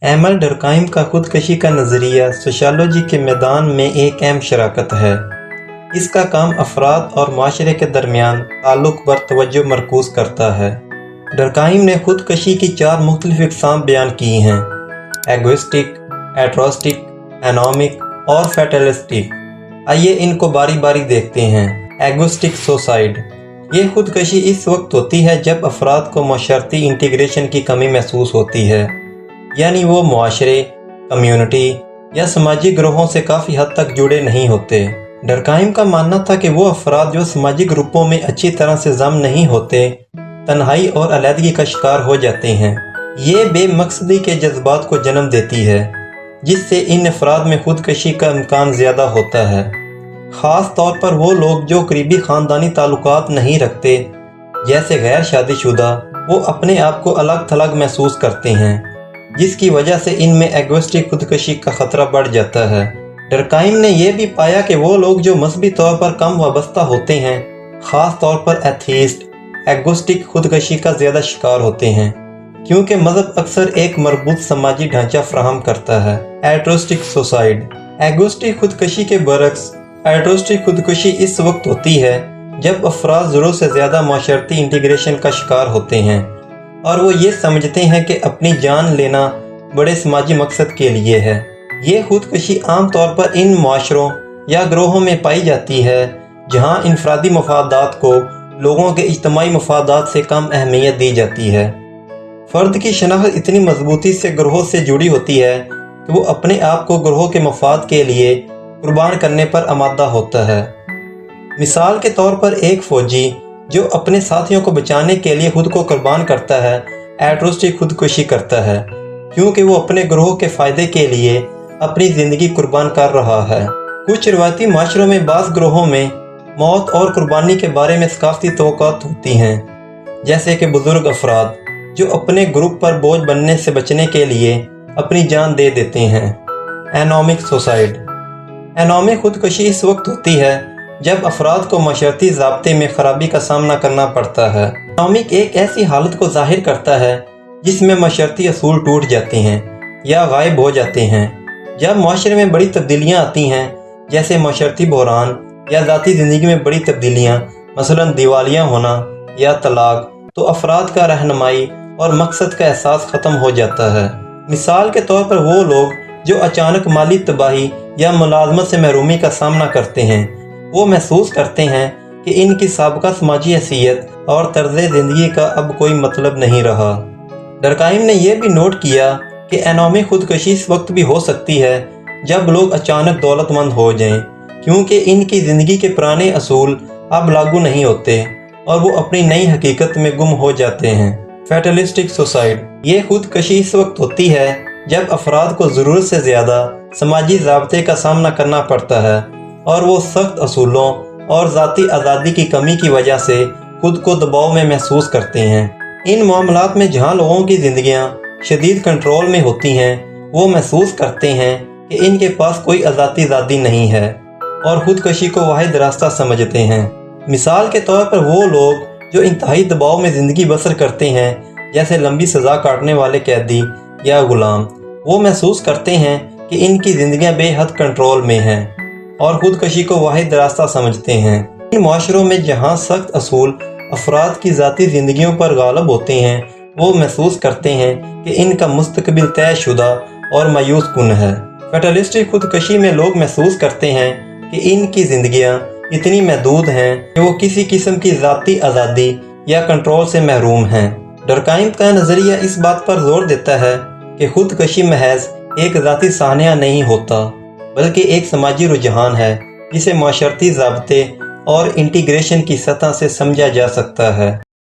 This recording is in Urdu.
ایمل ڈرکہائم کا خودکشی کا نظریہ سوشیالوجی کے میدان میں ایک اہم شراکت ہے۔ اس کا کام افراد اور معاشرے کے درمیان تعلق پر توجہ مرکوز کرتا ہے۔ ڈرکہائم نے خودکشی کی 4 مختلف اقسام بیان کی ہیں: ایگوئسٹک، الٹروئسٹک، اینامک اور فیٹلسٹک۔ آئیے ان کو باری باری دیکھتے ہیں۔ ایگوئسٹک سوسائڈ: یہ خودکشی اس وقت ہوتی ہے جب افراد کو معاشرتی انٹیگریشن کی کمی محسوس ہوتی ہے، یعنی وہ معاشرے، کمیونٹی یا سماجی گروہوں سے کافی حد تک جڑے نہیں ہوتے۔ ڈرکہائم کا ماننا تھا کہ وہ افراد جو سماجی گروپوں میں اچھی طرح سے ضم نہیں ہوتے، تنہائی اور علیحدگی کا شکار ہو جاتے ہیں۔ یہ بے مقصدی کے جذبات کو جنم دیتی ہے، جس سے ان افراد میں خودکشی کا امکان زیادہ ہوتا ہے۔ خاص طور پر وہ لوگ جو قریبی خاندانی تعلقات نہیں رکھتے، جیسے غیر شادی شدہ، وہ اپنے آپ کو الگ تھلگ محسوس کرتے ہیں، جس کی وجہ سے ان میں ایگوئسٹک خودکشی کا خطرہ بڑھ جاتا ہے۔ ڈرکہائم نے یہ بھی پایا کہ وہ لوگ جو مذہبی طور پر کم وابستہ ہوتے ہیں، خاص طور پر ایتھیسٹ، ایگوئسٹک خودکشی کا زیادہ شکار ہوتے ہیں، کیونکہ مذہب اکثر ایک مربوط سماجی ڈھانچہ فراہم کرتا ہے۔ الٹروئسٹک سوسائڈ: ایگوئسٹک خودکشی کے برعکس الٹروئسٹک خودکشی اس وقت ہوتی ہے جب افراد ضرورت سے زیادہ معاشرتی انٹیگریشن کا شکار ہوتے ہیں اور وہ یہ سمجھتے ہیں کہ اپنی جان لینا بڑے سماجی مقصد کے لیے ہے۔ یہ خودکشی عام طور پر ان معاشروں یا گروہوں میں پائی جاتی ہے جہاں انفرادی مفادات کو لوگوں کے اجتماعی مفادات سے کم اہمیت دی جاتی ہے۔ فرد کی شناخت اتنی مضبوطی سے گروہ سے جڑی ہوتی ہے کہ وہ اپنے آپ کو گروہ کے مفاد کے لیے قربان کرنے پر آمادہ ہوتا ہے۔ مثال کے طور پر ایک فوجی جو اپنے ساتھیوں کو بچانے کے لیے خود کو قربان کرتا ہے، الٹروئسٹک خودکشی کرتا ہے، کیونکہ وہ اپنے گروہ کے فائدے کے لیے اپنی زندگی قربان کر رہا ہے۔ کچھ روایتی معاشروں میں بعض گروہوں میں موت اور قربانی کے بارے میں ثقافتی توقعات ہوتی ہیں، جیسے کہ بزرگ افراد جو اپنے گروپ پر بوجھ بننے سے بچنے کے لیے اپنی جان دے دیتے ہیں۔ اینامک سوسائڈ: اینامک خودکشی اس وقت ہوتی ہے جب افراد کو معاشرتی ضابطے میں خرابی کا سامنا کرنا پڑتا ہے۔ اینامک ایک ایسی حالت کو ظاہر کرتا ہے جس میں معاشرتی اصول ٹوٹ جاتے ہیں یا غائب ہو جاتے ہیں۔ جب معاشرے میں بڑی تبدیلیاں آتی ہیں، جیسے معاشرتی بحران یا ذاتی زندگی میں بڑی تبدیلیاں، مثلاً دیوالیہ ہونا یا طلاق، تو افراد کا رہنمائی اور مقصد کا احساس ختم ہو جاتا ہے۔ مثال کے طور پر وہ لوگ جو اچانک مالی تباہی یا ملازمت سے محرومی کا سامنا کرتے ہیں، وہ محسوس کرتے ہیں کہ ان کی سابقہ سماجی حیثیت اور طرز زندگی کا اب کوئی مطلب نہیں رہا۔ ڈرکہائم نے یہ بھی نوٹ کیا کہ اینامک خودکشی اس وقت بھی ہو سکتی ہے جب لوگ اچانک دولت مند ہو جائیں، کیونکہ ان کی زندگی کے پرانے اصول اب لاگو نہیں ہوتے اور وہ اپنی نئی حقیقت میں گم ہو جاتے ہیں۔ فیٹلسٹک سوسائڈ: یہ خودکشی اس وقت ہوتی ہے جب افراد کو ضرورت سے زیادہ سماجی ضابطے کا سامنا کرنا پڑتا ہے اور وہ سخت اصولوں اور ذاتی آزادی کی کمی کی وجہ سے خود کو دباؤ میں محسوس کرتے ہیں۔ ان معاملات میں جہاں لوگوں کی زندگیاں شدید کنٹرول میں ہوتی ہیں، وہ محسوس کرتے ہیں کہ ان کے پاس کوئی آزادی نہیں ہے اور خودکشی کو واحد راستہ سمجھتے ہیں۔ مثال کے طور پر وہ لوگ جو انتہائی دباؤ میں زندگی بسر کرتے ہیں، جیسے لمبی سزا کاٹنے والے قیدی یا غلام، وہ محسوس کرتے ہیں کہ ان کی زندگیاں بے حد کنٹرول میں ہیں اور خودکشی کو واحد راستہ سمجھتے ہیں۔ ان معاشروں میں جہاں سخت اصول افراد کی ذاتی زندگیوں پر غالب ہوتے ہیں، وہ محسوس کرتے ہیں کہ ان کا مستقبل طے شدہ اور مایوس کن ہے۔ فیٹلسٹک خودکشی میں لوگ محسوس کرتے ہیں کہ ان کی زندگیاں اتنی محدود ہیں کہ وہ کسی قسم کی ذاتی آزادی یا کنٹرول سے محروم ہیں۔ ڈرکہائم کا نظریہ اس بات پر زور دیتا ہے کہ خودکشی محض ایک ذاتی سانحہ نہیں ہوتا، بلکہ ایک سماجی رجحان ہے جسے معاشرتی ضابطے اور انٹیگریشن کی سطح سے سمجھا جا سکتا ہے۔